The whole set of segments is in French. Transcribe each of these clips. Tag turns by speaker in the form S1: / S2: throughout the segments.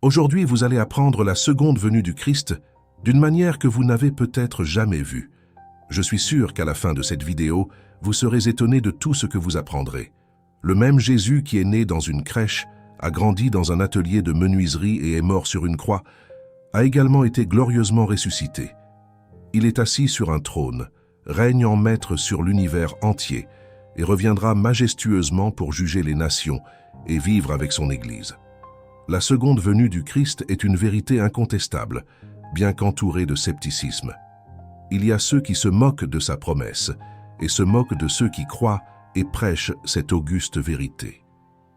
S1: Aujourd'hui, vous allez apprendre la seconde venue du Christ d'une manière que vous n'avez peut-être jamais vue. Je suis sûr qu'à la fin de cette vidéo, vous serez étonné de tout ce que vous apprendrez. Le même Jésus qui est né dans une crèche, a grandi dans un atelier de menuiserie et est mort sur une croix, a également été glorieusement ressuscité. Il est assis sur un trône, règne en maître sur l'univers entier et reviendra majestueusement pour juger les nations et vivre avec son Église. La seconde venue du Christ est une vérité incontestable, bien qu'entourée de scepticisme. Il y a ceux qui se moquent de sa promesse et se moquent de ceux qui croient et prêchent cette auguste vérité.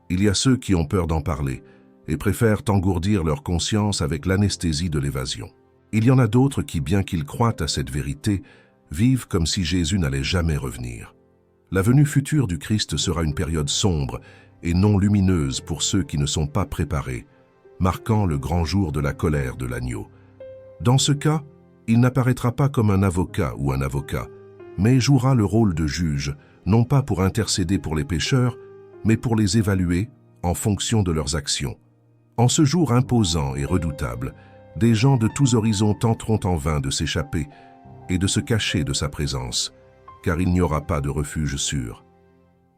S1: Il y a ceux qui ont peur d'en parler et préfèrent engourdir leur conscience avec l'anesthésie de l'évasion. Il y en a d'autres qui, bien qu'ils croient à cette vérité, vivent comme si Jésus n'allait jamais revenir. La venue future du Christ sera une période sombre et non lumineuse pour ceux qui ne sont pas préparés, marquant le grand jour de la colère de l'agneau. Dans ce cas, il n'apparaîtra pas comme un avocat ou un avocat, mais jouera le rôle de juge, non pas pour intercéder pour les pécheurs, mais pour les évaluer en fonction de leurs actions. En ce jour imposant et redoutable, des gens de tous horizons tenteront en vain de s'échapper et de se cacher de sa présence, car il n'y aura pas de refuge sûr.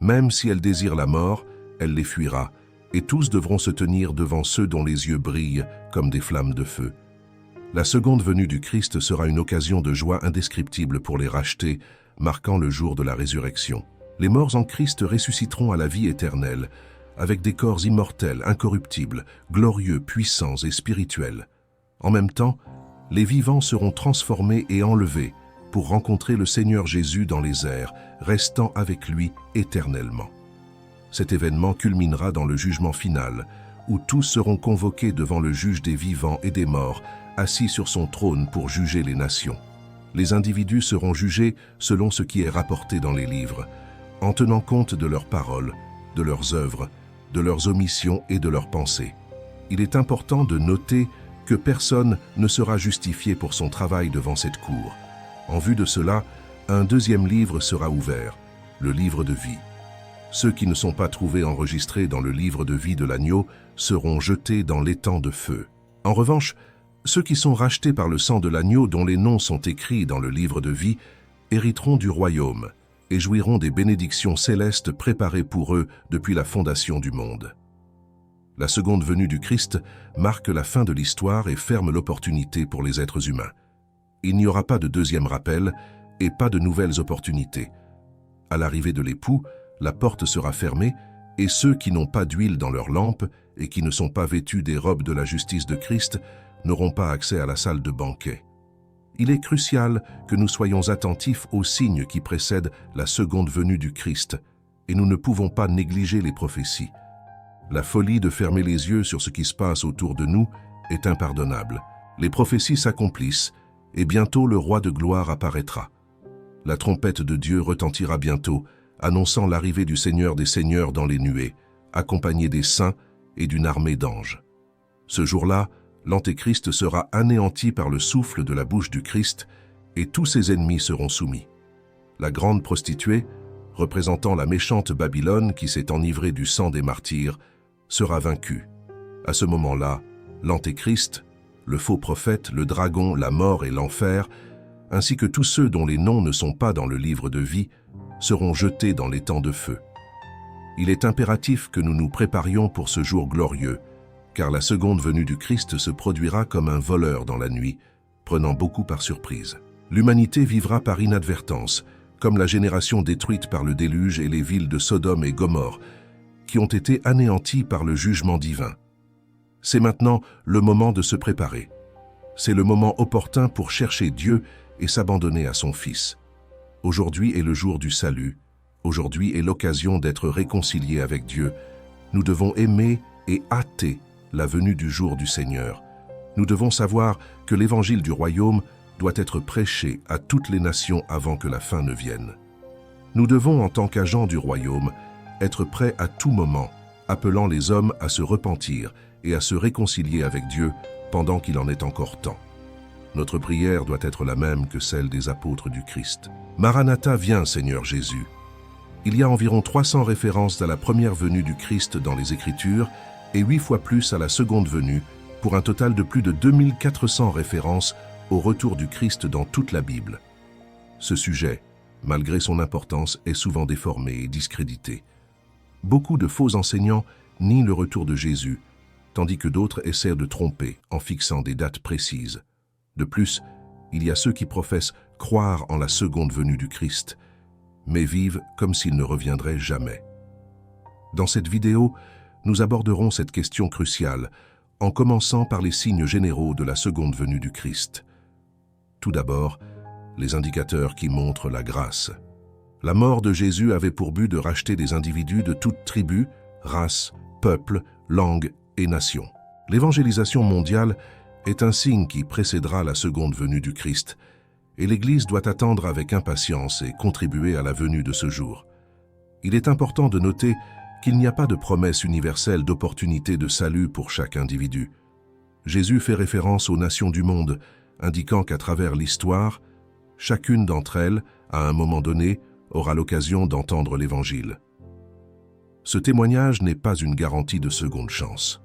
S1: Même si elle désire la mort, elle les fuira, et tous devront se tenir devant ceux dont les yeux brillent comme des flammes de feu. La seconde venue du Christ sera une occasion de joie indescriptible pour les rachetés, marquant le jour de la résurrection. Les morts en Christ ressusciteront à la vie éternelle, avec des corps immortels, incorruptibles, glorieux, puissants et spirituels. En même temps, les vivants seront transformés et enlevés pour rencontrer le Seigneur Jésus dans les airs, restant avec lui éternellement. Cet événement culminera dans le jugement final, où tous seront convoqués devant le juge des vivants et des morts, assis sur son trône pour juger les nations. Les individus seront jugés selon ce qui est rapporté dans les livres, en tenant compte de leurs paroles, de leurs œuvres, de leurs omissions et de leurs pensées. Il est important de noter que personne ne sera justifié pour son travail devant cette cour. En vue de cela, un deuxième livre sera ouvert, le livre de vie. Ceux qui ne sont pas trouvés enregistrés dans le livre de vie de l'agneau seront jetés dans l'étang de feu. En revanche, ceux qui sont rachetés par le sang de l'agneau dont les noms sont écrits dans le livre de vie hériteront du royaume et jouiront des bénédictions célestes préparées pour eux depuis la fondation du monde. La seconde venue du Christ marque la fin de l'histoire et ferme l'opportunité pour les êtres humains. Il n'y aura pas de deuxième rappel et pas de nouvelles opportunités. À l'arrivée de l'époux, la porte sera fermée et ceux qui n'ont pas d'huile dans leurs lampes et qui ne sont pas vêtus des robes de la justice de Christ n'auront pas accès à la salle de banquet. Il est crucial que nous soyons attentifs aux signes qui précèdent la seconde venue du Christ et nous ne pouvons pas négliger les prophéties. La folie de fermer les yeux sur ce qui se passe autour de nous est impardonnable. Les prophéties s'accomplissent et bientôt le roi de gloire apparaîtra. La trompette de Dieu retentira bientôt, annonçant l'arrivée du Seigneur des Seigneurs dans les nuées, accompagné des saints et d'une armée d'anges. Ce jour-là, l'Antéchrist sera anéanti par le souffle de la bouche du Christ et tous ses ennemis seront soumis. La grande prostituée, représentant la méchante Babylone qui s'est enivrée du sang des martyrs, sera vaincue. À ce moment-là, l'Antéchrist, le faux prophète, le dragon, la mort et l'enfer, ainsi que tous ceux dont les noms ne sont pas dans le livre de vie, seront jetés dans l'étang de feu. Il est impératif que nous nous préparions pour ce jour glorieux, car la seconde venue du Christ se produira comme un voleur dans la nuit, prenant beaucoup par surprise. L'humanité vivra par inadvertance, comme la génération détruite par le déluge et les villes de Sodome et Gomorrhe, qui ont été anéanties par le jugement divin. C'est maintenant le moment de se préparer. C'est le moment opportun pour chercher Dieu et s'abandonner à son Fils. Aujourd'hui est le jour du salut. Aujourd'hui est l'occasion d'être réconciliés avec Dieu. Nous devons aimer et hâter la venue du jour du Seigneur. Nous devons savoir que l'évangile du royaume doit être prêché à toutes les nations avant que la fin ne vienne. Nous devons, en tant qu'agents du royaume, être prêts à tout moment, appelant les hommes à se repentir et à se réconcilier avec Dieu pendant qu'il en est encore temps. Notre prière doit être la même que celle des apôtres du Christ. Maranatha, viens, Seigneur Jésus. Il y a environ 300 références à la première venue du Christ dans les Écritures et 8 fois plus à la seconde venue, pour un total de plus de 2400 références au retour du Christ dans toute la Bible. Ce sujet, malgré son importance, est souvent déformé et discrédité. Beaucoup de faux enseignants nient le retour de Jésus, tandis que d'autres essaient de tromper en fixant des dates précises. De plus, il y a ceux qui professent croire en la seconde venue du Christ, mais vivent comme s'il ne reviendrait jamais. Dans cette vidéo, nous aborderons cette question cruciale, en commençant par les signes généraux de la seconde venue du Christ. Tout d'abord, les indicateurs qui montrent la grâce. La mort de Jésus avait pour but de racheter des individus de toute tribu, race, peuple, langue et nation. L'évangélisation mondiale est un signe qui précédera la seconde venue du Christ, et l'Église doit attendre avec impatience et contribuer à la venue de ce jour. Il est important de noter qu'il n'y a pas de promesse universelle d'opportunité de salut pour chaque individu. Jésus fait référence aux nations du monde, indiquant qu'à travers l'histoire, chacune d'entre elles, à un moment donné, aura l'occasion d'entendre l'Évangile. Ce témoignage n'est pas une garantie de seconde chance.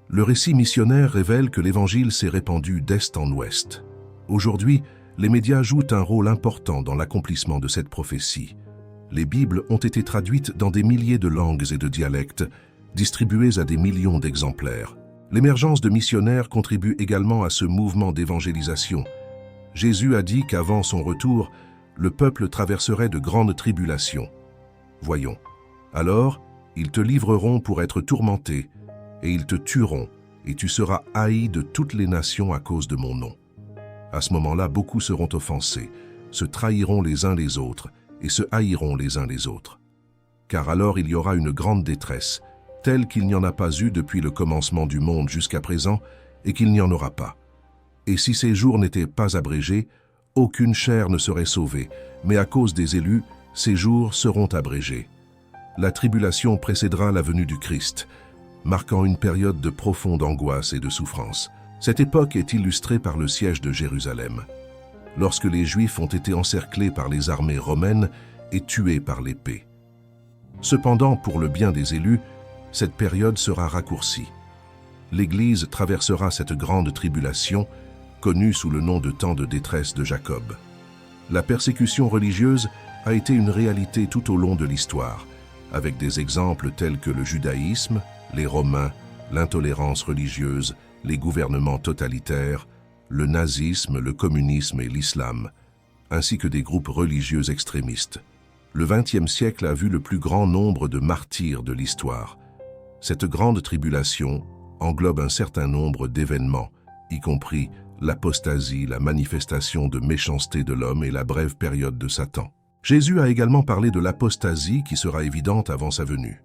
S1: Le récit missionnaire révèle que l'Évangile s'est répandu d'est en ouest. Aujourd'hui, les médias jouent un rôle important dans l'accomplissement de cette prophétie. Les Bibles ont été traduites dans des milliers de langues et de dialectes, distribuées à des millions d'exemplaires. L'émergence de missionnaires contribue également à ce mouvement d'évangélisation. Jésus a dit qu'avant son retour, le peuple traverserait de grandes tribulations. Voyons. Alors, ils te livreront pour être tourmentés, et ils te tueront, et tu seras haï de toutes les nations à cause de mon nom. À ce moment-là, beaucoup seront offensés, se trahiront les uns les autres, et se haïront les uns les autres. Car alors il y aura une grande détresse, telle qu'il n'y en a pas eu depuis le commencement du monde jusqu'à présent, et qu'il n'y en aura pas. Et si ces jours n'étaient pas abrégés, aucune chair ne serait sauvée, mais à cause des élus, ces jours seront abrégés. La tribulation précédera la venue du Christ, marquant une période de profonde angoisse et de souffrance. Cette époque est illustrée par le siège de Jérusalem, lorsque les Juifs ont été encerclés par les armées romaines et tués par l'épée. Cependant, pour le bien des élus, cette période sera raccourcie. L'Église traversera cette grande tribulation, connue sous le nom de temps de détresse de Jacob. La persécution religieuse a été une réalité tout au long de l'histoire, avec des exemples tels que le judaïsme, les Romains, l'intolérance religieuse, les gouvernements totalitaires, le nazisme, le communisme et l'islam, ainsi que des groupes religieux extrémistes. Le XXe siècle a vu le plus grand nombre de martyrs de l'histoire. Cette grande tribulation englobe un certain nombre d'événements, y compris l'apostasie, la manifestation de méchanceté de l'homme et la brève période de Satan. Jésus a également parlé de l'apostasie qui sera évidente avant sa venue.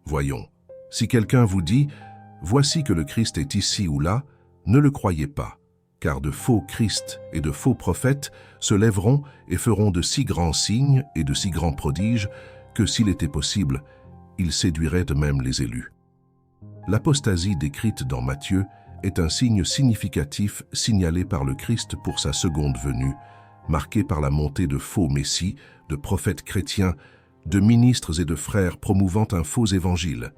S1: Voyons, si quelqu'un vous dit « Voici que le Christ est ici ou là », ne le croyez pas, car de faux Christ et de faux prophètes se lèveront et feront de si grands signes et de si grands prodiges que, s'il était possible, ils séduiraient de même les élus. L'apostasie décrite dans Matthieu est un signe significatif signalé par le Christ pour sa seconde venue, marqué par la montée de faux messies, de prophètes chrétiens, de ministres et de frères promouvant un faux évangile.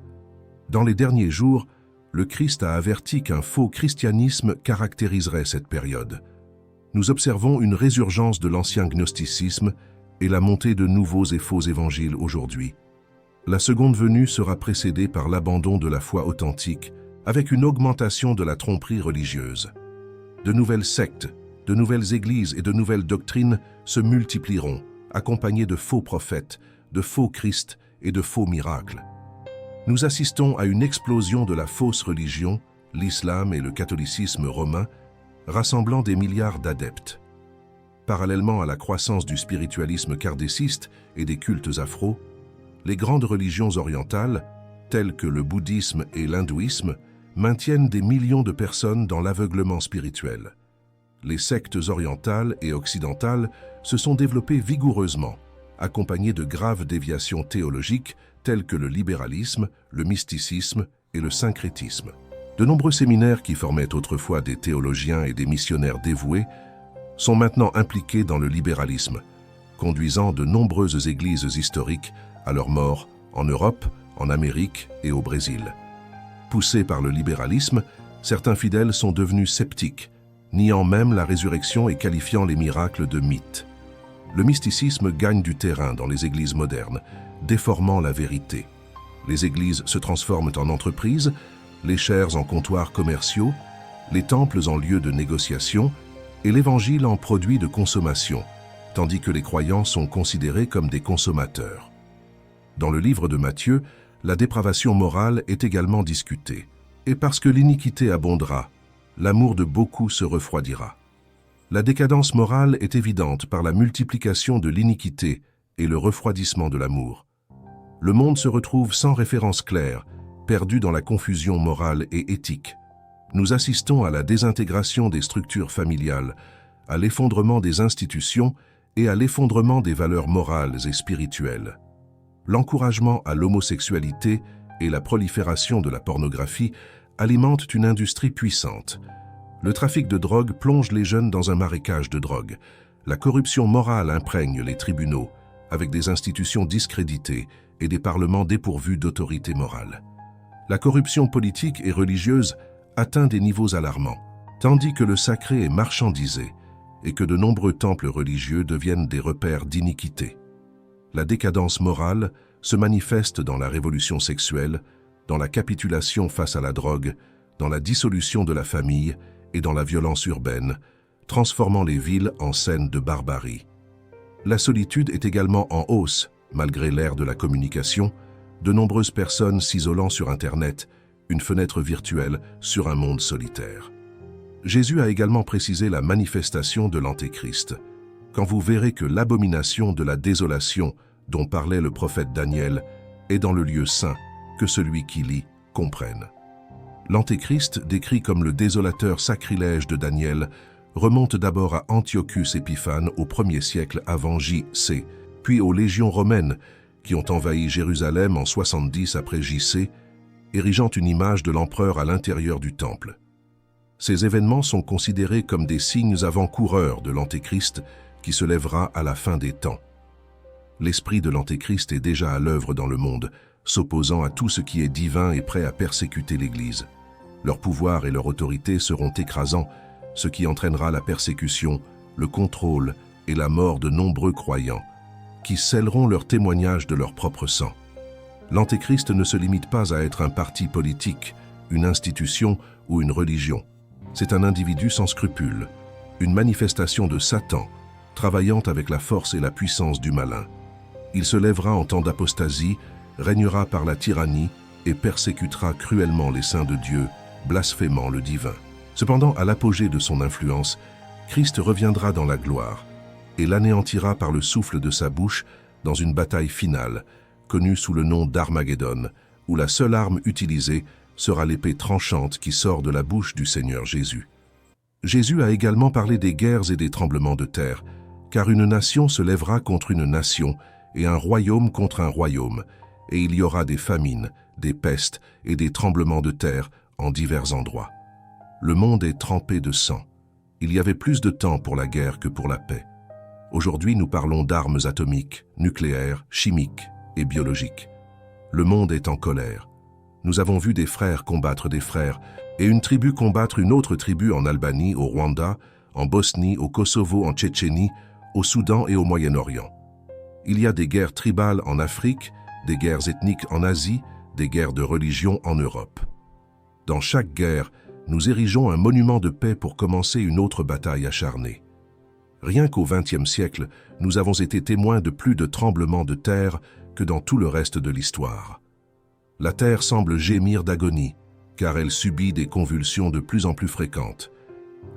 S1: Dans les derniers jours, le Christ a averti qu'un faux christianisme caractériserait cette période. Nous observons une résurgence de l'ancien gnosticisme et la montée de nouveaux et faux évangiles aujourd'hui. La seconde venue sera précédée par l'abandon de la foi authentique, avec une augmentation de la tromperie religieuse. De nouvelles sectes, de nouvelles églises et de nouvelles doctrines se multiplieront, accompagnées de faux prophètes, de faux Christ et de faux miracles. Nous assistons à une explosion de la fausse religion, l'islam et le catholicisme romain, rassemblant des milliards d'adeptes. Parallèlement à la croissance du spiritualisme kardéciste et des cultes afro, les grandes religions orientales, telles que le bouddhisme et l'hindouisme, maintiennent des millions de personnes dans l'aveuglement spirituel. Les sectes orientales et occidentales se sont développées vigoureusement, accompagnées de graves déviations théologiques telles que le libéralisme, le mysticisme et le syncrétisme. De nombreux séminaires qui formaient autrefois des théologiens et des missionnaires dévoués sont maintenant impliqués dans le libéralisme, conduisant de nombreuses églises historiques à leur mort en Europe, en Amérique et au Brésil. Poussés par le libéralisme, Certains fidèles sont devenus sceptiques, niant même la résurrection et qualifiant les miracles de mythes. Le mysticisme gagne du terrain dans les églises modernes, déformant la vérité. Les églises se transforment en entreprises, les chaires en comptoirs commerciaux, les temples en lieux de négociation et l'évangile en produit de consommation, tandis que les croyants sont considérés comme des consommateurs. Dans le livre de Matthieu, la dépravation morale est également discutée. Et parce que l'iniquité abondera, l'amour de beaucoup se refroidira. La décadence morale est évidente par la multiplication de l'iniquité et le refroidissement de l'amour. Le monde se retrouve sans référence claire, perdu dans la confusion morale et éthique. Nous assistons à la désintégration des structures familiales, à l'effondrement des institutions et à l'effondrement des valeurs morales et spirituelles. L'encouragement à l'homosexualité et la prolifération de la pornographie alimentent une industrie puissante. Le trafic de drogue plonge les jeunes dans un marécage de drogue. La corruption morale imprègne les tribunaux, avec des institutions discréditées et des parlements dépourvus d'autorité morale. La corruption politique et religieuse atteint des niveaux alarmants, tandis que le sacré est marchandisé et que de nombreux temples religieux deviennent des repères d'iniquité. La décadence morale se manifeste dans la révolution sexuelle, dans la capitulation face à la drogue, dans la dissolution de la famille et dans la violence urbaine, transformant les villes en scènes de barbarie. La solitude est également en hausse, malgré l'ère de la communication, de nombreuses personnes s'isolant sur Internet, une fenêtre virtuelle sur un monde solitaire. Jésus a également précisé la manifestation de l'Antéchrist. Quand vous verrez que l'abomination de la désolation dont parlait le prophète Daniel est dans le lieu saint, que celui qui lit comprenne. L'Antéchrist, décrit comme le désolateur sacrilège de Daniel, remonte d'abord à Antiochus Épiphane au 1er siècle avant J.C., puis aux légions romaines qui ont envahi Jérusalem en 70 après J.C., érigeant une image de l'empereur à l'intérieur du temple. Ces événements sont considérés comme des signes avant-coureurs de l'Antéchrist qui se lèvera à la fin des temps. L'esprit de l'Antéchrist est déjà à l'œuvre dans le monde, s'opposant à tout ce qui est divin et prêt à persécuter l'Église. Leur pouvoir et leur autorité seront écrasants, ce qui entraînera la persécution, le contrôle et la mort de nombreux croyants, qui scelleront leur témoignage de leur propre sang. L'Antéchrist ne se limite pas à être un parti politique, une institution ou une religion. C'est un individu sans scrupules, une manifestation de Satan, travaillant avec la force et la puissance du malin. Il se lèvera en temps d'apostasie, régnera par la tyrannie et persécutera cruellement les saints de Dieu, blasphémant le divin. Cependant, à l'apogée de son influence, Christ reviendra dans la gloire et l'anéantira par le souffle de sa bouche dans une bataille finale, connue sous le nom d'Armageddon, où la seule arme utilisée sera l'épée tranchante qui sort de la bouche du Seigneur Jésus. Jésus a également parlé des guerres et des tremblements de terre, car une nation se lèvera contre une nation et un royaume contre un royaume, et il y aura des famines, des pestes et des tremblements de terre en divers endroits. Le monde est trempé de sang. Il y avait plus de temps pour la guerre que pour la paix. Aujourd'hui, nous parlons d'armes atomiques, nucléaires, chimiques et biologiques. Le monde est en colère. Nous avons vu des frères combattre des frères et une tribu combattre une autre tribu en Albanie, au Rwanda, en Bosnie, au Kosovo, en Tchétchénie, au Soudan et au Moyen-Orient. Il y a des guerres tribales en Afrique, des guerres ethniques en Asie, des guerres de religion en Europe. Dans chaque guerre, nous érigeons un monument de paix pour commencer une autre bataille acharnée. Rien qu'au XXe siècle, nous avons été témoins de plus de tremblements de terre que dans tout le reste de l'histoire. La terre semble gémir d'agonie, car elle subit des convulsions de plus en plus fréquentes.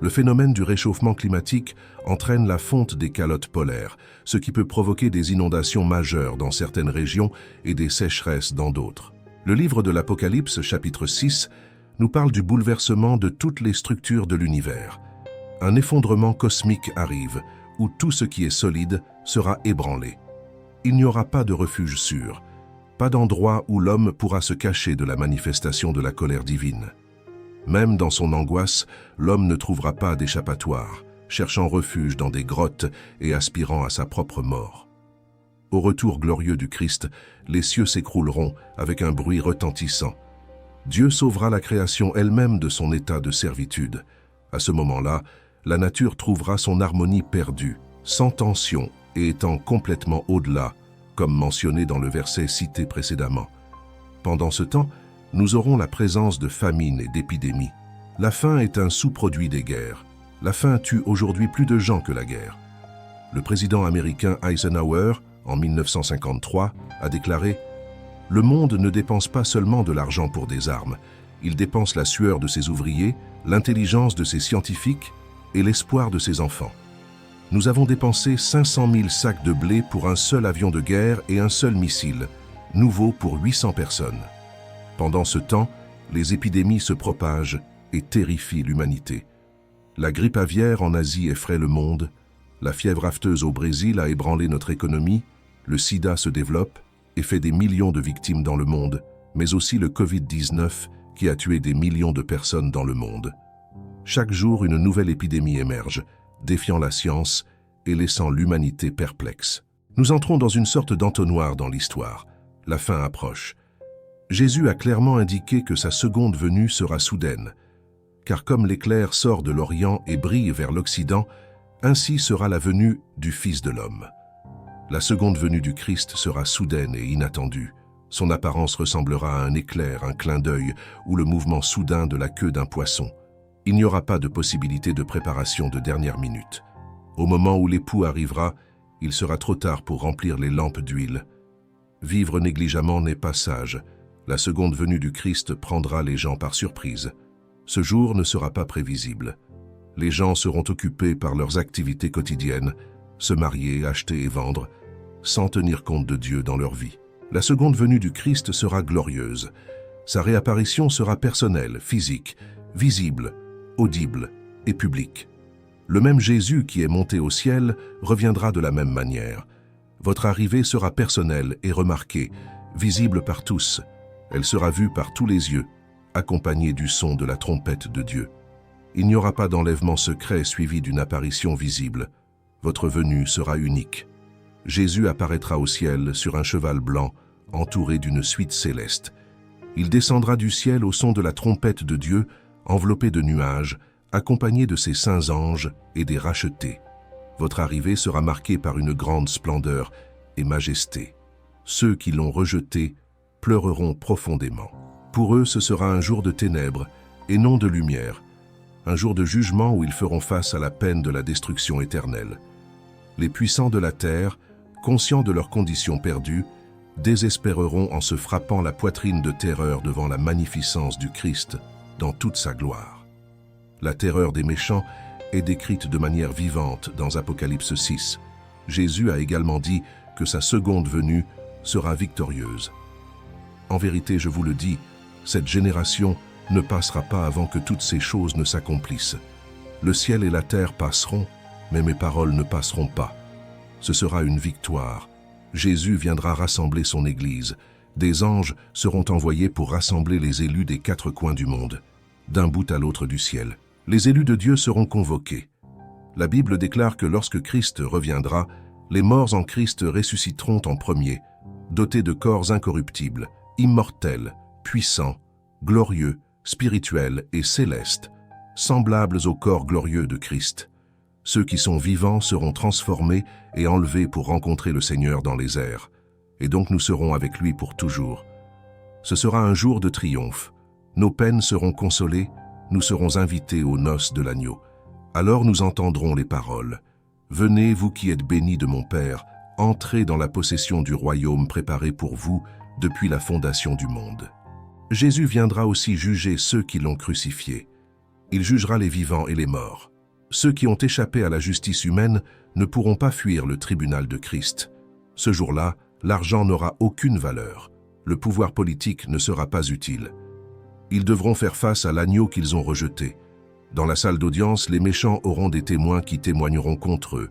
S1: Le phénomène du réchauffement climatique entraîne la fonte des calottes polaires, ce qui peut provoquer des inondations majeures dans certaines régions et des sécheresses dans d'autres. Le livre de l'Apocalypse, chapitre 6, nous parle du bouleversement de toutes les structures de l'univers. Un effondrement cosmique arrive, où tout ce qui est solide sera ébranlé. Il n'y aura pas de refuge sûr, pas d'endroit où l'homme pourra se cacher de la manifestation de la colère divine. Même dans son angoisse, l'homme ne trouvera pas d'échappatoire, cherchant refuge dans des grottes et aspirant à sa propre mort. Au retour glorieux du Christ, les cieux s'écrouleront avec un bruit retentissant. Dieu sauvera la création elle-même de son état de servitude. À ce moment-là, la nature trouvera son harmonie perdue, sans tension et étant complètement au-delà, comme mentionné dans le verset cité précédemment. Pendant ce temps, nous aurons la présence de famines et d'épidémies. La faim est un sous-produit des guerres. La faim tue aujourd'hui plus de gens que la guerre. Le président américain Eisenhower, en 1953, a déclaré « Le monde ne dépense pas seulement de l'argent pour des armes, il dépense la sueur de ses ouvriers, l'intelligence de ses scientifiques et l'espoir de ses enfants. Nous avons dépensé 500 000 sacs de blé pour un seul avion de guerre et un seul missile, nouveau pour 800 personnes. Pendant ce temps, les épidémies se propagent et terrifient l'humanité. La grippe aviaire en Asie effraie le monde, la fièvre afteuse au Brésil a ébranlé notre économie, le sida se développe et fait des millions de victimes dans le monde, mais aussi le Covid-19 qui a tué des millions de personnes dans le monde. Chaque jour, une nouvelle épidémie émerge, défiant la science et laissant l'humanité perplexe. Nous entrons dans une sorte d'entonnoir dans l'histoire. La fin approche. Jésus a clairement indiqué que sa seconde venue sera soudaine, car comme l'éclair sort de l'Orient et brille vers l'Occident, ainsi sera la venue du Fils de l'homme. La seconde venue du Christ sera soudaine et inattendue. Son apparence ressemblera à un éclair, un clin d'œil ou le mouvement soudain de la queue d'un poisson. Il n'y aura pas de possibilité de préparation de dernière minute. Au moment où l'époux arrivera, il sera trop tard pour remplir les lampes d'huile. Vivre négligemment n'est pas sage. La seconde venue du Christ prendra les gens par surprise. Ce jour ne sera pas prévisible. Les gens seront occupés par leurs activités quotidiennes, se marier, acheter et vendre, sans tenir compte de Dieu dans leur vie. La seconde venue du Christ sera glorieuse. Sa réapparition sera personnelle, physique, visible, audible et publique. Le même Jésus qui est monté au ciel reviendra de la même manière. Votre arrivée sera personnelle et remarquée, visible par tous. Elle sera vue par tous les yeux, accompagnée du son de la trompette de Dieu. Il n'y aura pas d'enlèvement secret suivi d'une apparition visible. Votre venue sera unique. Jésus apparaîtra au ciel sur un cheval blanc, entouré d'une suite céleste. Il descendra du ciel au son de la trompette de Dieu, enveloppé de nuages, accompagné de ses saints anges et des rachetés. Votre arrivée sera marquée par une grande splendeur et majesté. Ceux qui l'ont rejeté pleureront profondément. Pour eux, ce sera un jour de ténèbres et non de lumière, un jour de jugement où ils feront face à la peine de la destruction éternelle. Les puissants de la terre, conscients de leur condition perdue, désespéreront en se frappant la poitrine de terreur devant la magnificence du Christ dans toute sa gloire. La terreur des méchants est décrite de manière vivante dans Apocalypse 6. Jésus a également dit que sa seconde venue sera victorieuse. En vérité, je vous le dis, cette génération ne passera pas avant que toutes ces choses ne s'accomplissent. Le ciel et la terre passeront, mais mes paroles ne passeront pas. Ce sera une victoire. Jésus viendra rassembler son Église. Des anges seront envoyés pour rassembler les élus des 4 coins du monde, d'un bout à l'autre du ciel. Les élus de Dieu seront convoqués. La Bible déclare que lorsque Christ reviendra, les morts en Christ ressusciteront en premier, dotés de corps incorruptibles, immortels, puissants, glorieux, spirituels et célestes, semblables au corps glorieux de Christ. Ceux qui sont vivants seront transformés et enlevés pour rencontrer le Seigneur dans les airs, et donc nous serons avec lui pour toujours. Ce sera un jour de triomphe. Nos peines seront consolées, nous serons invités aux noces de l'agneau. Alors nous entendrons les paroles. « Venez, vous qui êtes bénis de mon Père, entrez dans la possession du royaume préparé pour vous depuis la fondation du monde. » Jésus viendra aussi juger ceux qui l'ont crucifié. Il jugera les vivants et les morts. Ceux qui ont échappé à la justice humaine ne pourront pas fuir le tribunal de Christ. Ce jour-là, l'argent n'aura aucune valeur. Le pouvoir politique ne sera pas utile. Ils devront faire face à l'agneau qu'ils ont rejeté. Dans la salle d'audience, les méchants auront des témoins qui témoigneront contre eux.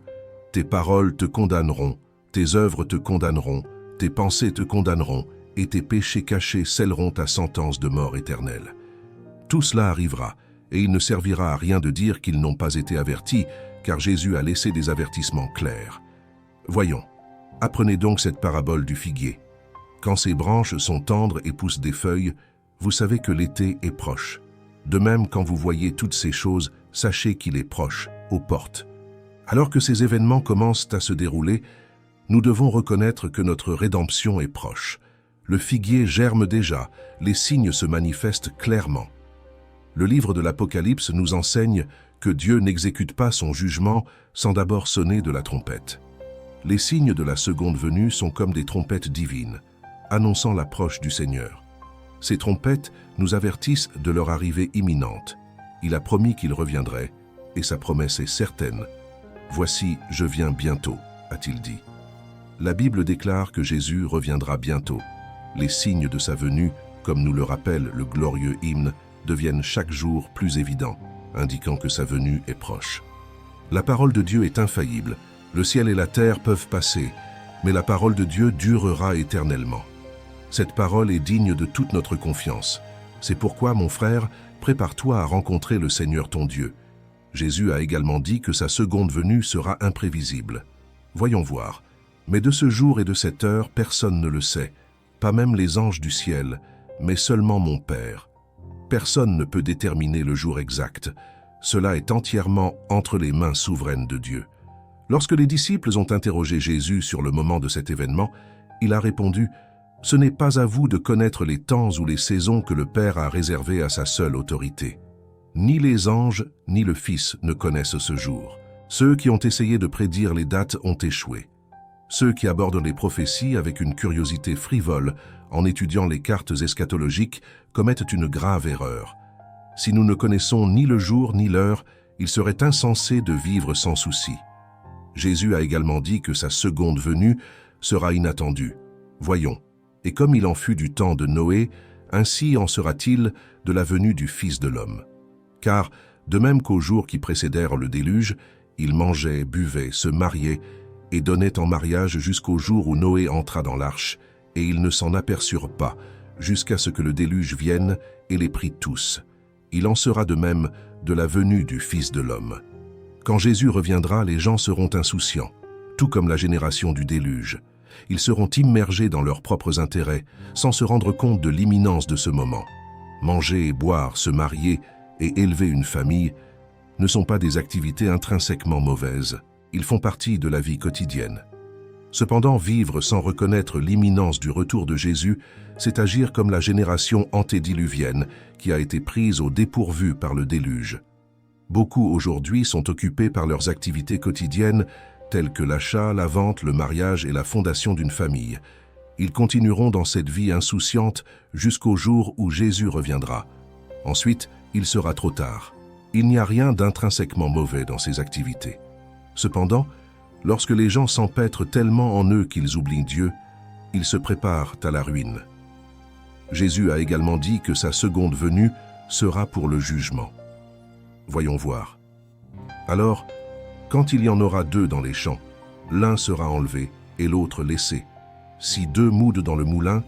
S1: Tes paroles te condamneront, tes œuvres te condamneront, tes pensées te condamneront, et tes péchés cachés scelleront ta sentence de mort éternelle. Tout cela arrivera, et il ne servira à rien de dire qu'ils n'ont pas été avertis, car Jésus a laissé des avertissements clairs. Voyons, apprenez donc cette parabole du figuier. Quand ses branches sont tendres et poussent des feuilles, vous savez que l'été est proche. De même, quand vous voyez toutes ces choses, sachez qu'il est proche, aux portes. Alors que ces événements commencent à se dérouler, nous devons reconnaître que notre rédemption est proche. Le figuier germe déjà, les signes se manifestent clairement. Le livre de l'Apocalypse nous enseigne que Dieu n'exécute pas son jugement sans d'abord sonner de la trompette. Les signes de la seconde venue sont comme des trompettes divines, annonçant l'approche du Seigneur. Ces trompettes nous avertissent de leur arrivée imminente. Il a promis qu'il reviendrait, et sa promesse est certaine. « Voici, je viens bientôt », a-t-il dit. La Bible déclare que Jésus reviendra bientôt. Les signes de sa venue, comme nous le rappelle le glorieux hymne, deviennent chaque jour plus évidents, indiquant que sa venue est proche. La parole de Dieu est infaillible. Le ciel et la terre peuvent passer, mais la parole de Dieu durera éternellement. Cette parole est digne de toute notre confiance. C'est pourquoi, mon frère, prépare-toi à rencontrer le Seigneur ton Dieu. Jésus a également dit que sa seconde venue sera imprévisible. Voyons voir. Mais de ce jour et de cette heure, personne ne le sait, pas même les anges du ciel, mais seulement mon Père. Personne ne peut déterminer le jour exact. Cela est entièrement entre les mains souveraines de Dieu. Lorsque les disciples ont interrogé Jésus sur le moment de cet événement, il a répondu « Ce n'est pas à vous de connaître les temps ou les saisons que le Père a réservés à sa seule autorité. Ni les anges, ni le Fils ne connaissent ce jour. Ceux qui ont essayé de prédire les dates ont échoué. Ceux qui abordent les prophéties avec une curiosité frivole, en étudiant les cartes eschatologiques, commettent une grave erreur. Si nous ne connaissons ni le jour ni l'heure, il serait insensé de vivre sans souci. Jésus a également dit que sa seconde venue sera inattendue. Voyons, et comme il en fut du temps de Noé, ainsi en sera-t-il de la venue du Fils de l'homme. Car, de même qu'aux jours qui précédèrent le déluge, ils mangeaient, buvaient, se mariaient et donnaient en mariage jusqu'au jour où Noé entra dans l'arche, et ils ne s'en aperçurent pas, jusqu'à ce que le déluge vienne et les prit tous. Il en sera de même de la venue du Fils de l'homme. Quand Jésus reviendra, les gens seront insouciants, tout comme la génération du déluge. Ils seront immergés dans leurs propres intérêts, sans se rendre compte de l'imminence de ce moment. Manger et boire, se marier et élever une famille ne sont pas des activités intrinsèquement mauvaises. Ils font partie de la vie quotidienne. Cependant, vivre sans reconnaître l'imminence du retour de Jésus, c'est agir comme la génération antédiluvienne qui a été prise au dépourvu par le déluge. Beaucoup aujourd'hui sont occupés par leurs activités quotidiennes telles que l'achat, la vente, le mariage et la fondation d'une famille. Ils continueront dans cette vie insouciante jusqu'au jour où Jésus reviendra. Ensuite, il sera trop tard. Il n'y a rien d'intrinsèquement mauvais dans ces activités. Cependant, lorsque les gens s'empêtrent tellement en eux qu'ils oublient Dieu, ils se préparent à la ruine. Jésus a également dit que sa seconde venue sera pour le jugement. Voyons voir. Alors, quand il y en aura deux dans les champs, l'un sera enlevé et l'autre laissé. Si deux moudent dans le moulin,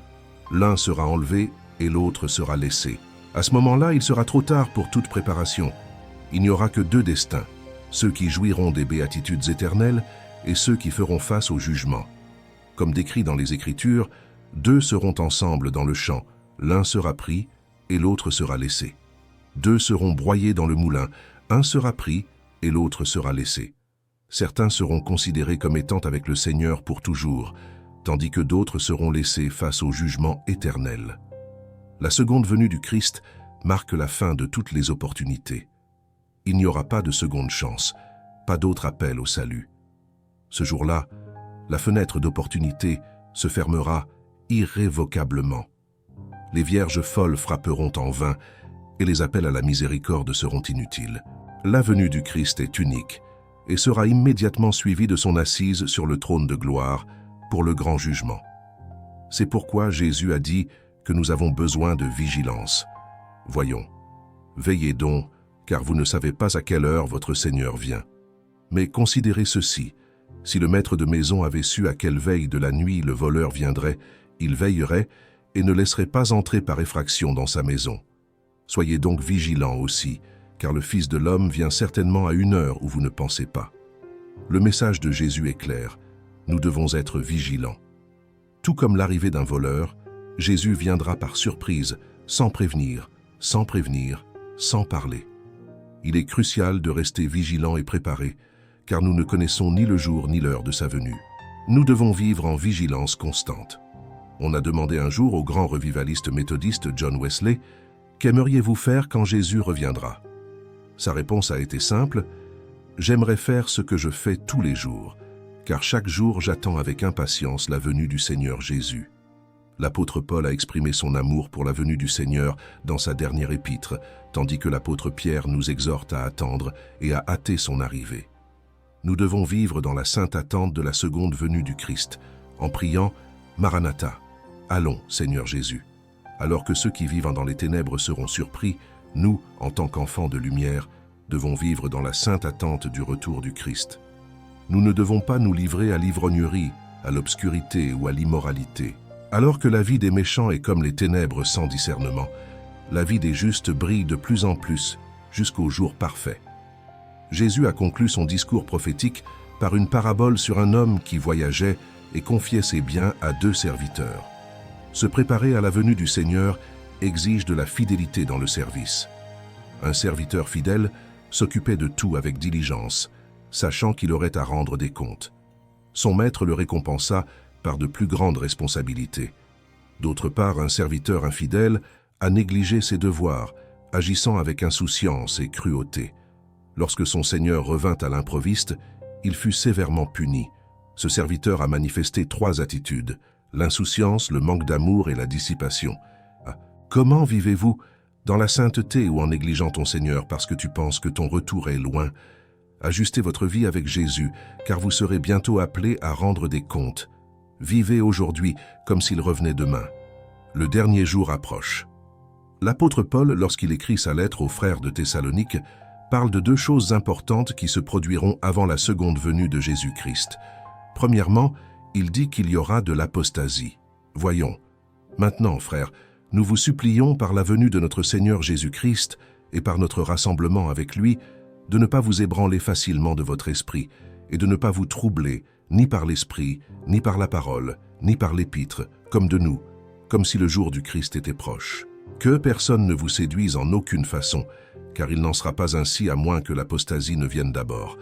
S1: l'un sera enlevé et l'autre sera laissé. À ce moment-là, il sera trop tard pour toute préparation. Il n'y aura que deux destins, ceux qui jouiront des béatitudes éternelles et ceux qui feront face au jugement. Comme décrit dans les Écritures, deux seront ensemble dans le champ, l'un sera pris et l'autre sera laissé. Deux seront broyés dans le moulin, un sera pris et l'autre sera laissé. Certains seront considérés comme étant avec le Seigneur pour toujours, tandis que d'autres seront laissés face au jugement éternel. La seconde venue du Christ marque la fin de toutes les opportunités. Il n'y aura pas de seconde chance, pas d'autre appel au salut. Ce jour-là, la fenêtre d'opportunité se fermera irrévocablement. Les vierges folles frapperont en vain et les appels à la miséricorde seront inutiles. La venue du Christ est unique et sera immédiatement suivie de son assise sur le trône de gloire pour le grand jugement. C'est pourquoi Jésus a dit que nous avons besoin de vigilance. Voyons, veillez donc, car vous ne savez pas à quelle heure votre Seigneur vient. Mais considérez ceci, si le maître de maison avait su à quelle veille de la nuit le voleur viendrait, il veillerait et ne laisserait pas entrer par effraction dans sa maison. Soyez donc vigilants aussi, car le Fils de l'homme vient certainement à une heure où vous ne pensez pas. Le message de Jésus est clair, nous devons être vigilants. Tout comme l'arrivée d'un voleur, Jésus viendra par surprise, sans prévenir, sans parler. Il est crucial de rester vigilant et préparé, car nous ne connaissons ni le jour ni l'heure de sa venue. Nous devons vivre en vigilance constante. On a demandé un jour au grand revivaliste méthodiste John Wesley « Qu'aimeriez-vous faire quand Jésus reviendra ?» Sa réponse a été simple « J'aimerais faire ce que je fais tous les jours, car chaque jour j'attends avec impatience la venue du Seigneur Jésus. » L'apôtre Paul a exprimé son amour pour la venue du Seigneur dans sa dernière épître, tandis que l'apôtre Pierre nous exhorte à attendre et à hâter son arrivée. Nous devons vivre dans la sainte attente de la seconde venue du Christ, en priant « Maranatha » Allons, Seigneur Jésus. Alors que ceux qui vivent dans les ténèbres seront surpris, nous, en tant qu'enfants de lumière, devons vivre dans la sainte attente du retour du Christ. Nous ne devons pas nous livrer à l'ivrognerie, à l'obscurité ou à l'immoralité. Alors que la vie des méchants est comme les ténèbres sans discernement, la vie des justes brille de plus en plus jusqu'au jour parfait. Jésus a conclu son discours prophétique par une parabole sur un homme qui voyageait et confiait ses biens à 2 serviteurs. Se préparer à la venue du Seigneur exige de la fidélité dans le service. Un serviteur fidèle s'occupait de tout avec diligence, sachant qu'il aurait à rendre des comptes. Son maître le récompensa par de plus grandes responsabilités. D'autre part, un serviteur infidèle a négligé ses devoirs, agissant avec insouciance et cruauté. Lorsque son Seigneur revint à l'improviste, il fut sévèrement puni. Ce serviteur a manifesté 3 attitudes, l'insouciance, le manque d'amour et la dissipation. Comment vivez-vous dans la sainteté ou en négligeant ton Seigneur parce que tu penses que ton retour est loin? Ajustez votre vie avec Jésus, car vous serez bientôt appelés à rendre des comptes. Vivez aujourd'hui comme s'il revenait demain. Le dernier jour approche. L'apôtre Paul, lorsqu'il écrit sa lettre aux frères de Thessalonique, parle de 2 choses importantes qui se produiront avant la seconde venue de Jésus-Christ. Premièrement, il dit qu'il y aura de l'apostasie. Voyons. Maintenant, frères, nous vous supplions par la venue de notre Seigneur Jésus-Christ et par notre rassemblement avec lui, de ne pas vous ébranler facilement de votre esprit et de ne pas vous troubler, ni par l'esprit, ni par la parole, ni par l'épître, comme de nous, comme si le jour du Christ était proche. Que personne ne vous séduise en aucune façon, car il n'en sera pas ainsi à moins que l'apostasie ne vienne d'abord,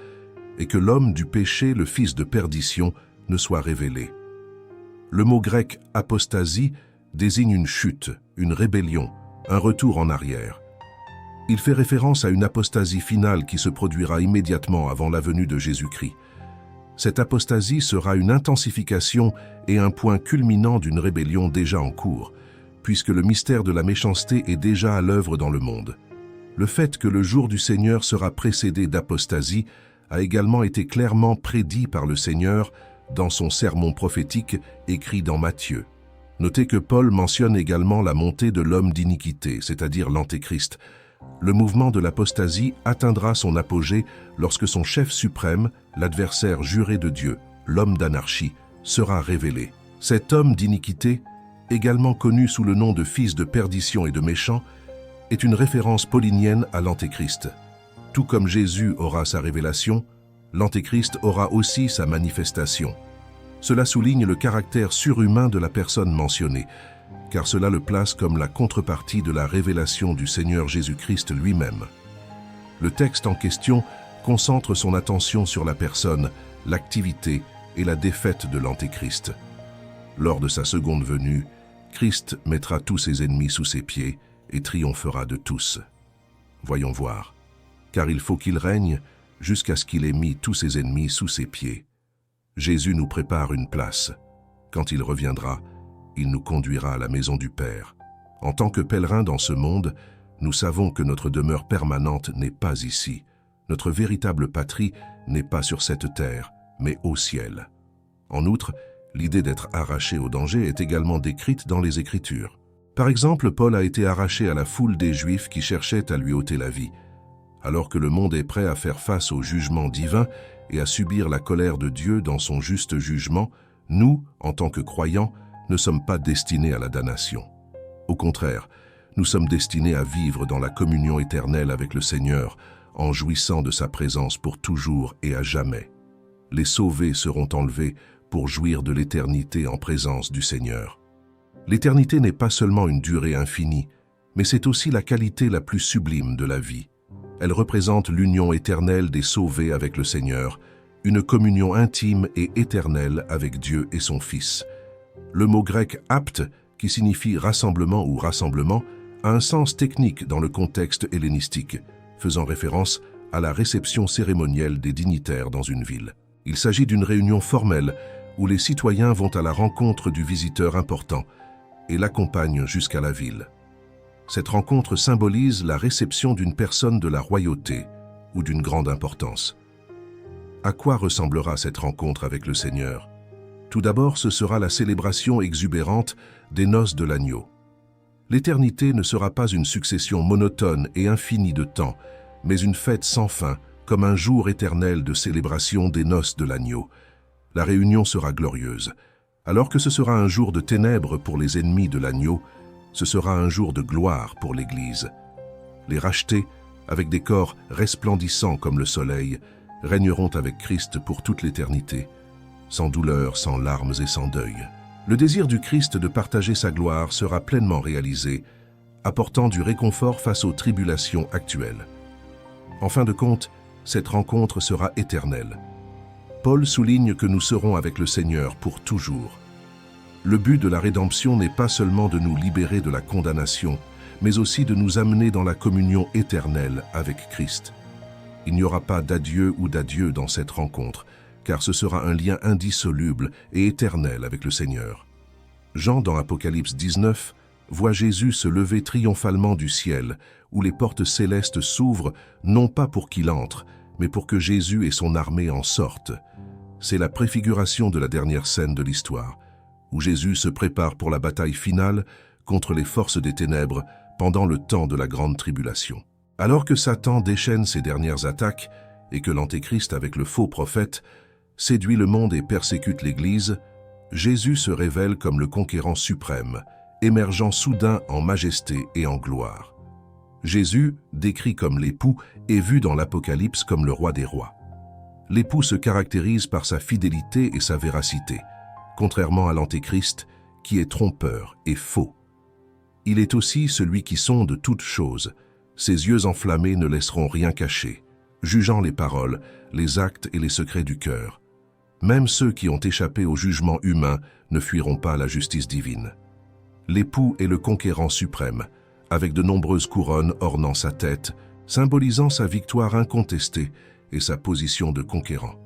S1: et que l'homme du péché, le fils de perdition, ne soit révélé. Le mot grec « apostasie » désigne une chute, une rébellion, un retour en arrière. Il fait référence à une apostasie finale qui se produira immédiatement avant la venue de Jésus-Christ. Cette apostasie sera une intensification et un point culminant d'une rébellion déjà en cours, puisque le mystère de la méchanceté est déjà à l'œuvre dans le monde. Le fait que le jour du Seigneur sera précédé d'apostasie a également été clairement prédit par le Seigneur dans son sermon prophétique écrit dans Matthieu. Notez que Paul mentionne également la montée de l'homme d'iniquité, c'est-à-dire l'Antéchrist. Le mouvement de l'apostasie atteindra son apogée lorsque son chef suprême, l'adversaire juré de Dieu, l'homme d'anarchie, sera révélé. Cet homme d'iniquité, également connu sous le nom de fils de perdition et de méchant, est une référence paulinienne à l'Antéchrist. Tout comme Jésus aura sa révélation, l'Antéchrist aura aussi sa manifestation. Cela souligne le caractère surhumain de la personne mentionnée, car cela le place comme la contrepartie de la révélation du Seigneur Jésus-Christ lui-même. Le texte en question concentre son attention sur la personne, l'activité et la défaite de l'Antéchrist. Lors de sa seconde venue, Christ mettra tous ses ennemis sous ses pieds et triomphera de tous. Voyons voir. Car il faut qu'il règne jusqu'à ce qu'il ait mis tous ses ennemis sous ses pieds. Jésus nous prépare une place. Quand il reviendra, il nous conduira à la maison du Père. En tant que pèlerins dans ce monde, nous savons que notre demeure permanente n'est pas ici. Notre véritable patrie n'est pas sur cette terre, mais au ciel. En outre, l'idée d'être arraché au danger est également décrite dans les Écritures. Par exemple, Paul a été arraché à la foule des Juifs qui cherchaient à lui ôter la vie. Alors que le monde est prêt à faire face au jugement divin et à subir la colère de Dieu dans son juste jugement, nous, en tant que croyants, ne sommes pas destinés à la damnation. Au contraire, nous sommes destinés à vivre dans la communion éternelle avec le Seigneur, en jouissant de sa présence pour toujours et à jamais. Les sauvés seront enlevés pour jouir de l'éternité en présence du Seigneur. L'éternité n'est pas seulement une durée infinie, mais c'est aussi la qualité la plus sublime de la vie. Elle représente l'union éternelle des sauvés avec le Seigneur, une communion intime et éternelle avec Dieu et son Fils. Le mot grec « apte », qui signifie rassemblement ou rassemblement, a un sens technique dans le contexte hellénistique, faisant référence à la réception cérémonielle des dignitaires dans une ville. Il s'agit d'une réunion formelle où les citoyens vont à la rencontre du visiteur important et l'accompagnent jusqu'à la ville. Cette rencontre symbolise la réception d'une personne de la royauté ou d'une grande importance. À quoi ressemblera cette rencontre avec le Seigneur? Tout d'abord, ce sera la célébration exubérante des noces de l'agneau. L'éternité ne sera pas une succession monotone et infinie de temps, mais une fête sans fin, comme un jour éternel de célébration des noces de l'agneau. La réunion sera glorieuse. Alors que ce sera un jour de ténèbres pour les ennemis de l'agneau, ce sera un jour de gloire pour l'Église. Les rachetés, avec des corps resplendissants comme le soleil, régneront avec Christ pour toute l'éternité, sans douleur, sans larmes et sans deuil. Le désir du Christ de partager sa gloire sera pleinement réalisé, apportant du réconfort face aux tribulations actuelles. En fin de compte, cette rencontre sera éternelle. Paul souligne que nous serons avec le Seigneur pour toujours. Le but de la rédemption n'est pas seulement de nous libérer de la condamnation, mais aussi de nous amener dans la communion éternelle avec Christ. Il n'y aura pas d'adieu ou d'adieu dans cette rencontre, car ce sera un lien indissoluble et éternel avec le Seigneur. Jean, dans Apocalypse 19, voit Jésus se lever triomphalement du ciel, où les portes célestes s'ouvrent, non pas pour qu'il entre, mais pour que Jésus et son armée en sortent. C'est la préfiguration de la dernière scène de l'histoire, où Jésus se prépare pour la bataille finale contre les forces des ténèbres pendant le temps de la grande tribulation. Alors que Satan déchaîne ses dernières attaques et que l'Antéchrist, avec le faux prophète, séduit le monde et persécute l'Église, Jésus se révèle comme le conquérant suprême, émergeant soudain en majesté et en gloire. Jésus, décrit comme l'époux, est vu dans l'Apocalypse comme le roi des rois. L'époux se caractérise par sa fidélité et sa véracité, contrairement à l'Antéchrist, qui est trompeur et faux. Il est aussi celui qui sonde toutes choses. Ses yeux enflammés ne laisseront rien cacher, jugeant les paroles, les actes et les secrets du cœur. Même ceux qui ont échappé au jugement humain ne fuiront pas la justice divine. L'époux est le conquérant suprême, avec de nombreuses couronnes ornant sa tête, symbolisant sa victoire incontestée et sa position de conquérant.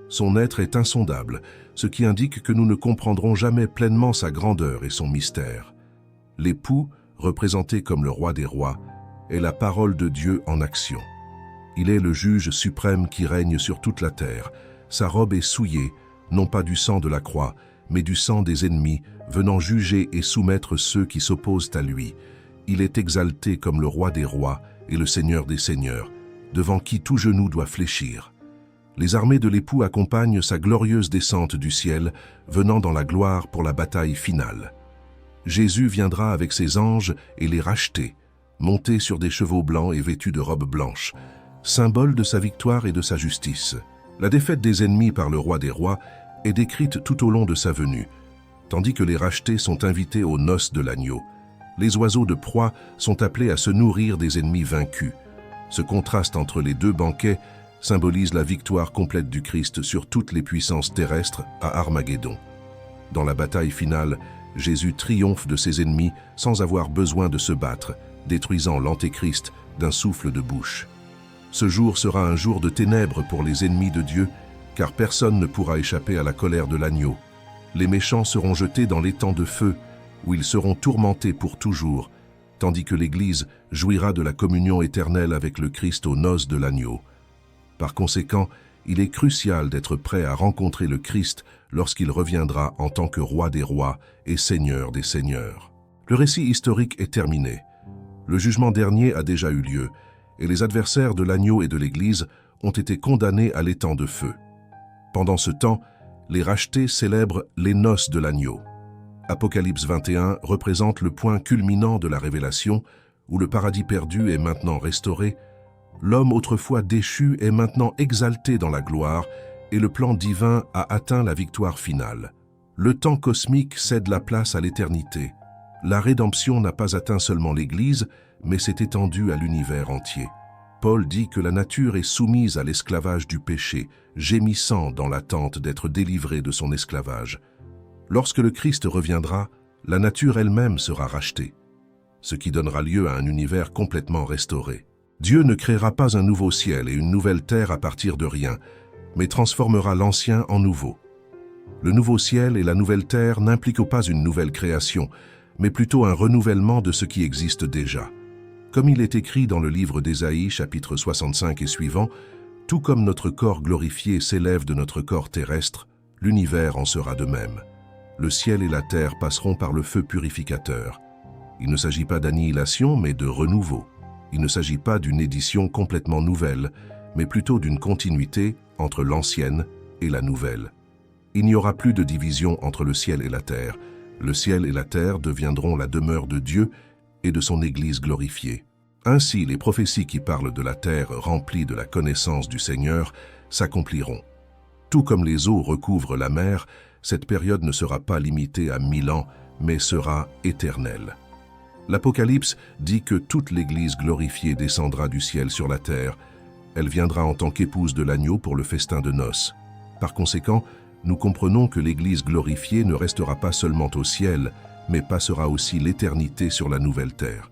S1: Son être est insondable, ce qui indique que nous ne comprendrons jamais pleinement sa grandeur et son mystère. L'époux, représenté comme le roi des rois, est la parole de Dieu en action. Il est le juge suprême qui règne sur toute la terre. Sa robe est souillée, non pas du sang de la croix, mais du sang des ennemis, venant juger et soumettre ceux qui s'opposent à lui. Il est exalté comme le roi des rois et le Seigneur des seigneurs, devant qui tout genou doit fléchir. Les armées de l'époux accompagnent sa glorieuse descente du ciel, venant dans la gloire pour la bataille finale. Jésus viendra avec ses anges et les racheter, montés sur des chevaux blancs et vêtus de robes blanches, symbole de sa victoire et de sa justice. La défaite des ennemis par le roi des rois est décrite tout au long de sa venue, tandis que les rachetés sont invités aux noces de l'agneau. Les oiseaux de proie sont appelés à se nourrir des ennemis vaincus. Ce contraste entre les deux banquets symbolise la victoire complète du Christ sur toutes les puissances terrestres à Armageddon. Dans la bataille finale, Jésus triomphe de ses ennemis sans avoir besoin de se battre, détruisant l'Antéchrist d'un souffle de bouche. Ce jour sera un jour de ténèbres pour les ennemis de Dieu, car personne ne pourra échapper à la colère de l'agneau. Les méchants seront jetés dans l'étang de feu, où ils seront tourmentés pour toujours, tandis que l'Église jouira de la communion éternelle avec le Christ aux noces de l'agneau. Par conséquent, il est crucial d'être prêt à rencontrer le Christ lorsqu'il reviendra en tant que roi des rois et seigneur des seigneurs. Le récit historique est terminé. Le jugement dernier a déjà eu lieu, et les adversaires de l'agneau et de l'Église ont été condamnés à l'étang de feu. Pendant ce temps, les rachetés célèbrent les noces de l'agneau. Apocalypse 21 représente le point culminant de la révélation, où le paradis perdu est maintenant restauré, l'homme autrefois déchu est maintenant exalté dans la gloire et le plan divin a atteint la victoire finale. Le temps cosmique cède la place à l'éternité. la rédemption n'a pas atteint seulement l'Église, mais s'est étendue à l'univers entier. Paul dit que la nature est soumise à l'esclavage du péché, gémissant dans l'attente d'être délivrée de son esclavage. Lorsque le Christ reviendra, la nature elle-même sera rachetée, ce qui donnera lieu à un univers complètement restauré. Dieu ne créera pas un nouveau ciel et une nouvelle terre à partir de rien, mais transformera l'ancien en nouveau. Le nouveau ciel et la nouvelle terre n'impliquent pas une nouvelle création, mais plutôt un renouvellement de ce qui existe déjà. Comme il est écrit dans le livre d'Ésaïe, chapitre 65 et suivant, « Tout comme notre corps glorifié s'élève de notre corps terrestre, l'univers en sera de même. Le ciel et la terre passeront par le feu purificateur. Il ne s'agit pas d'annihilation, mais de renouveau. Il ne s'agit pas d'une édition complètement nouvelle, mais plutôt d'une continuité entre l'ancienne et la nouvelle. Il n'y aura plus de division entre le ciel et la terre. Le ciel et la terre deviendront la demeure de Dieu et de son Église glorifiée. Ainsi, les prophéties qui parlent de la terre remplie de la connaissance du Seigneur s'accompliront. Tout comme les eaux recouvrent la mer, cette période ne sera pas limitée à 1000 ans, mais sera éternelle. L'Apocalypse dit que toute l'Église glorifiée descendra du ciel sur la terre. Elle viendra en tant qu'épouse de l'agneau pour le festin de noces. Par conséquent, nous comprenons que l'Église glorifiée ne restera pas seulement au ciel, mais passera aussi l'éternité sur la nouvelle terre.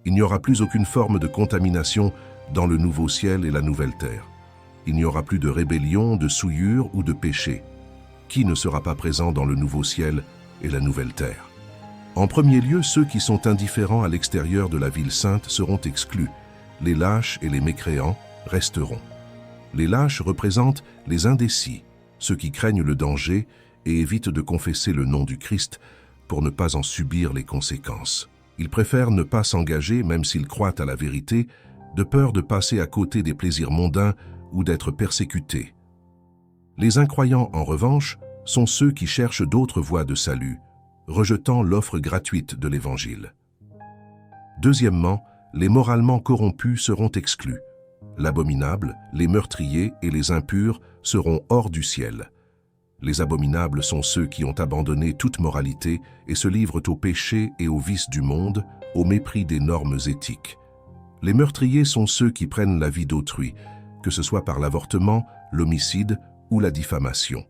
S1: Il n'y aura plus aucune forme de contamination dans le nouveau ciel et la nouvelle terre. Il n'y aura plus de rébellion, de souillure ou de péché. Qui ne sera pas présent dans le nouveau ciel et la nouvelle terre? En premier lieu, ceux qui sont indifférents à l'extérieur de la ville sainte seront exclus. Les lâches et les mécréants resteront. Les lâches représentent les indécis, ceux qui craignent le danger et évitent de confesser le nom du Christ pour ne pas en subir les conséquences. Ils préfèrent ne pas s'engager même s'ils croient à la vérité, de peur de passer à côté des plaisirs mondains ou d'être persécutés. Les incroyants, en revanche, sont ceux qui cherchent d'autres voies de salut, rejetant l'offre gratuite de l'Évangile. Deuxièmement, les moralement corrompus seront exclus. L'abominable, les meurtriers et les impurs seront hors du ciel. Les abominables sont ceux qui ont abandonné toute moralité et se livrent au péché et aux vices du monde, au mépris des normes éthiques. Les meurtriers sont ceux qui prennent la vie d'autrui, que ce soit par l'avortement, l'homicide ou la diffamation.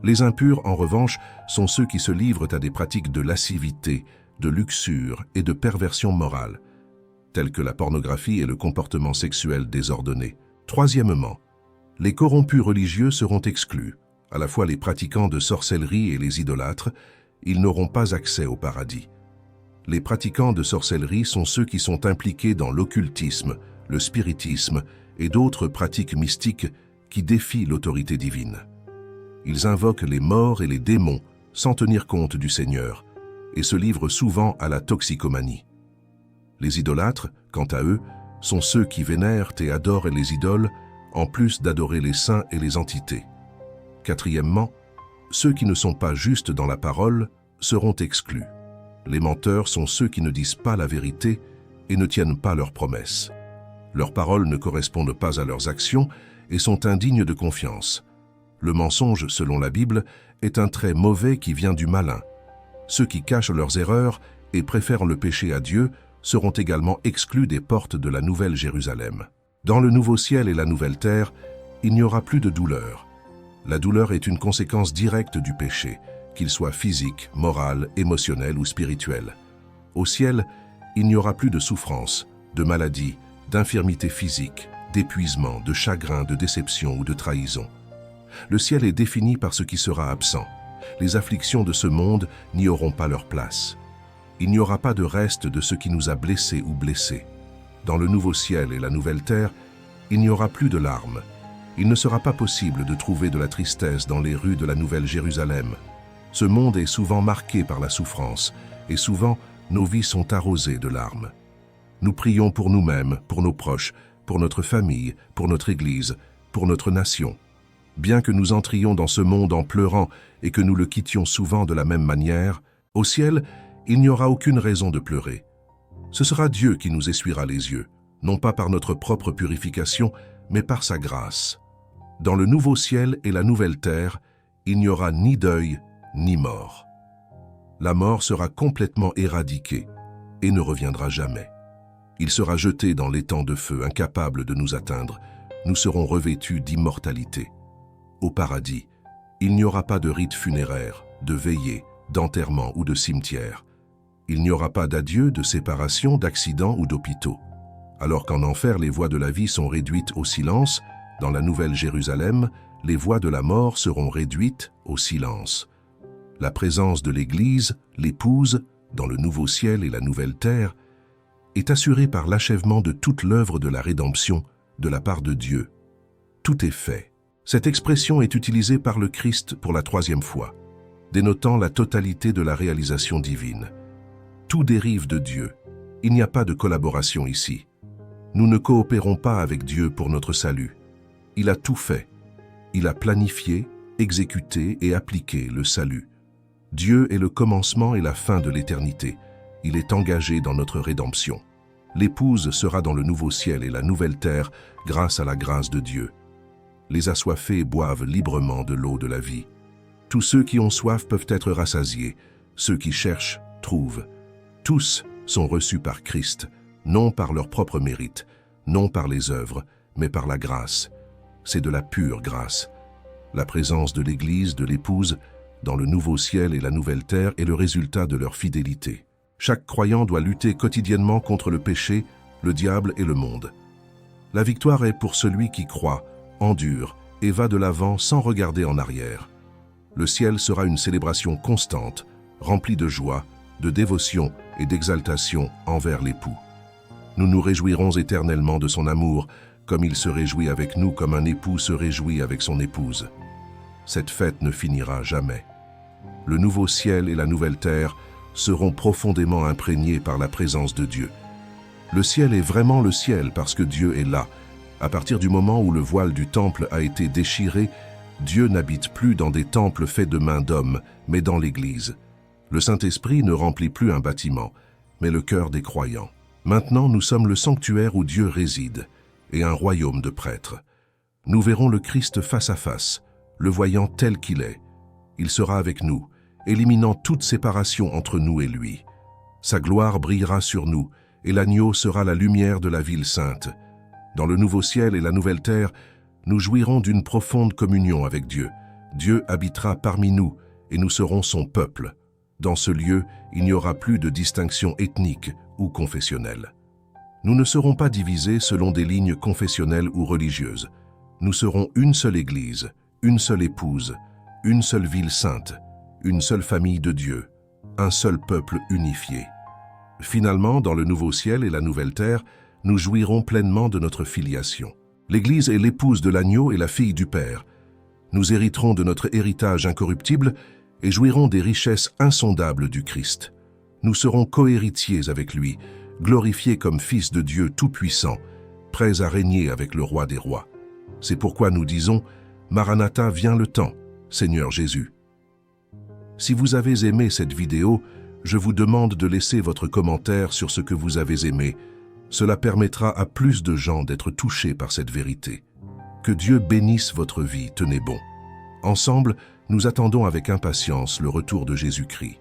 S1: Les impurs, en revanche, sont ceux qui se livrent à des pratiques de lascivité, de luxure et de perversion morale, telles que la pornographie et le comportement sexuel désordonné. Troisièmement, les corrompus religieux seront exclus. À la fois les pratiquants de sorcellerie et les idolâtres, ils n'auront pas accès au paradis. Les pratiquants de sorcellerie sont ceux qui sont impliqués dans l'occultisme, le spiritisme et d'autres pratiques mystiques qui défient l'autorité divine. Ils invoquent les morts et les démons sans tenir compte du Seigneur et se livrent souvent à la toxicomanie. Les idolâtres, quant à eux, sont ceux qui vénèrent et adorent les idoles en plus d'adorer les saints et les entités. Quatrièmement, ceux qui ne sont pas justes dans la parole seront exclus. Les menteurs sont ceux qui ne disent pas la vérité et ne tiennent pas leurs promesses. Leurs paroles ne correspondent pas à leurs actions et sont indignes de confiance. Le mensonge, selon la Bible, est un trait mauvais qui vient du malin. Ceux qui cachent leurs erreurs et préfèrent le péché à Dieu seront également exclus des portes de la Nouvelle Jérusalem. Dans le nouveau ciel et la nouvelle terre, il n'y aura plus de douleur. La douleur est une conséquence directe du péché, qu'il soit physique, moral, émotionnel ou spirituel. Au ciel, il n'y aura plus de souffrance, de maladie, d'infirmité physique, d'épuisement, de chagrin, de déception ou de trahison. Le ciel est défini par ce qui sera absent. Les afflictions de ce monde n'y auront pas leur place. Il n'y aura pas de reste de ce qui nous a blessés ou blessés. Dans le nouveau ciel et la nouvelle terre, il n'y aura plus de larmes. Il ne sera pas possible de trouver de la tristesse dans les rues de la Nouvelle Jérusalem. Ce monde est souvent marqué par la souffrance, et souvent nos vies sont arrosées de larmes. Nous prions pour nous-mêmes, pour nos proches, pour notre famille, pour notre Église, pour notre nation. Bien que nous entrions dans ce monde en pleurant et que nous le quittions souvent de la même manière, au ciel, il n'y aura aucune raison de pleurer. Ce sera Dieu qui nous essuiera les yeux, non pas par notre propre purification, mais par sa grâce. Dans le nouveau ciel et la nouvelle terre, il n'y aura ni deuil, ni mort. la mort sera complètement éradiquée et ne reviendra jamais. Il sera jeté dans l'étang de feu, incapable de nous atteindre. Nous serons revêtus d'immortalité. Au paradis, il n'y aura pas de rite funéraire, de veillée, d'enterrement ou de cimetière. Il n'y aura pas d'adieu, de séparation, d'accidents ou d'hôpitaux. Alors qu'en enfer, les voix de la vie sont réduites au silence, dans la Nouvelle Jérusalem, les voix de la mort seront réduites au silence. La présence de l'Église, l'épouse, dans le nouveau ciel et la nouvelle terre, est assurée par l'achèvement de toute l'œuvre de la rédemption de la part de Dieu. Tout est fait. Cette expression est utilisée par le Christ pour la 3e fois, dénotant la totalité de la réalisation divine. Tout dérive de Dieu. Il n'y a pas de collaboration ici. Nous ne coopérons pas avec Dieu pour notre salut. Il a tout fait. Il a planifié, exécuté et appliqué le salut. Dieu est le commencement et la fin de l'éternité. Il est engagé dans notre rédemption. L'épouse sera dans le nouveau ciel et la nouvelle terre grâce à la grâce de Dieu. Les assoiffés boivent librement de l'eau de la vie. Tous ceux qui ont soif peuvent être rassasiés. Ceux qui cherchent, trouvent. Tous sont reçus par Christ, non par leur propre mérite, non par les œuvres, mais par la grâce. C'est de la pure grâce. La présence de l'Église, de l'épouse, dans le nouveau ciel et la nouvelle terre est le résultat de leur fidélité. Chaque croyant doit lutter quotidiennement contre le péché, le diable et le monde. La victoire est pour celui qui croit, endure et va de l'avant sans regarder en arrière. Le ciel sera une célébration constante, remplie de joie, de dévotion et d'exaltation envers l'époux. Nous nous réjouirons éternellement de son amour, comme il se réjouit avec nous, comme un époux se réjouit avec son épouse. Cette fête ne finira jamais. Le nouveau ciel et la nouvelle terre seront profondément imprégnés par la présence de Dieu. Le ciel est vraiment le ciel parce que Dieu est là. À partir du moment où le voile du temple a été déchiré, Dieu n'habite plus dans des temples faits de mains d'hommes, mais dans l'Église. Le Saint-Esprit ne remplit plus un bâtiment, mais le cœur des croyants. Maintenant, nous sommes le sanctuaire où Dieu réside, et un royaume de prêtres. Nous verrons le Christ face à face, le voyant tel qu'il est. Il sera avec nous, éliminant toute séparation entre nous et lui. Sa gloire brillera sur nous, et l'agneau sera la lumière de la ville sainte. Dans le nouveau ciel et la nouvelle terre, nous jouirons d'une profonde communion avec Dieu. Dieu habitera parmi nous, et nous serons son peuple. Dans ce lieu, il n'y aura plus de distinction ethnique ou confessionnelle. Nous ne serons pas divisés selon des lignes confessionnelles ou religieuses. Nous serons une seule Église, une seule épouse, une seule ville sainte, une seule famille de Dieu, un seul peuple unifié. Finalement, dans le nouveau ciel et la nouvelle terre, nous jouirons pleinement de notre filiation. L'Église est l'épouse de l'agneau et la fille du Père. Nous hériterons de notre héritage incorruptible et jouirons des richesses insondables du Christ. Nous serons cohéritiers avec lui, glorifiés comme fils de Dieu tout-puissant, prêts à régner avec le roi des rois. C'est pourquoi nous disons « Maranatha, vient le temps, Seigneur Jésus ». Si vous avez aimé cette vidéo, je vous demande de laisser votre commentaire sur ce que vous avez aimé. Cela permettra à plus de gens d'être touchés par cette vérité. Que Dieu bénisse votre vie, tenez bon. Ensemble, nous attendons avec impatience le retour de Jésus-Christ.